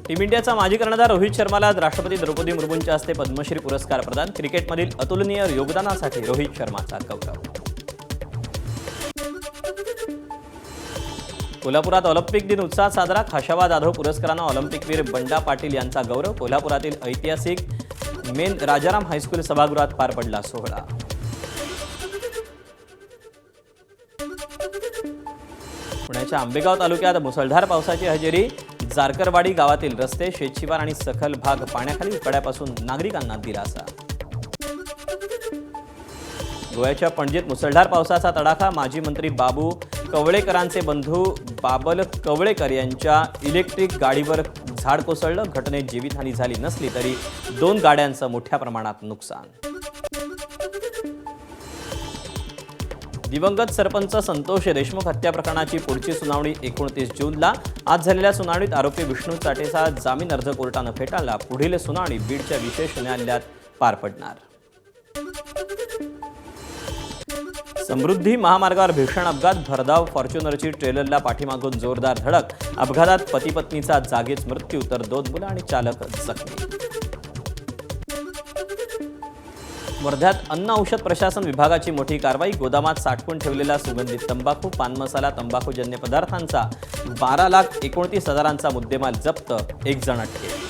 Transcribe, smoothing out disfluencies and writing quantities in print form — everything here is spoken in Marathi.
टीम इंडियाचा माजी कर्णधार रोहित शर्माला राष्ट्रपती द्रौपदी मुर्मूंच्या हस्ते पद्मश्री पुरस्कार प्रदान। क्रिकेटमधील अतुलनीय योगदानासाठी रोहित शर्माचा गौरव। कोल्हापुरात ऑलिम्पिक दिन उत्साहात साजरा। खाशाबा जाधव पुरस्कारानं ऑलिम्पिकवीर बंडा पाटील यांचा गौरव। कोल्हापुरातील ऐतिहासिक मेन राजाराम हायस्कूल सभागृहात पार पडला सोहळा। पुण्याच्या आंबेगाव तालुक्यात मुसळधार पावसाची हजेरी। जारकरवाडी गावातील रस्ते, शेतशिवार आणि सखल भाग पाण्याखाली उकड्यापासून नागरिकांना दिलासा। गोव्याच्या पणजीत मुसळधार पावसाचा तडाखा। माजी मंत्री बाबू कवळेकरांचे बंधू बाबल कवळेकर यांच्या इलेक्ट्रिक गाडीवर झाड कोसळलं। घटनेत जीवितहानी झाली नसली तरी 2 गाड्यांचं मोठ्या प्रमाणात नुकसान। दिवंगत सरपंच संतोष देशमुख हत्या प्रकरणाची पुढची सुनावणी 29 जूनला। आज झालेल्या सुनावणीत आरोपी विष्णू चाटेचा जामीन अर्ज कोर्टानं फेटाळला। पुढील सुनावणी बीडच्या विशेष न्यायालयात पार पडणार। समृद्धी महामार्गावर भीषण अपघात। भरधाव फॉर्च्युनरची ट्रेलरला पाठीमागून जोरदार धडक। अपघातात पती पत्नीचा जागीच मृत्यू तर 2 मुलं आणि चालक जखमी। वर्ध्यात अन्न औषध प्रशासन विभागाची मोठी कारवाई। गोदामात साठवून ठेवलेला सुगंधित तंबाखू, पान मसाला, तंबाखूजन्य पदार्थांचा 12,29,000चा मुद्देमाल जप्त। 1 जण अटकेत।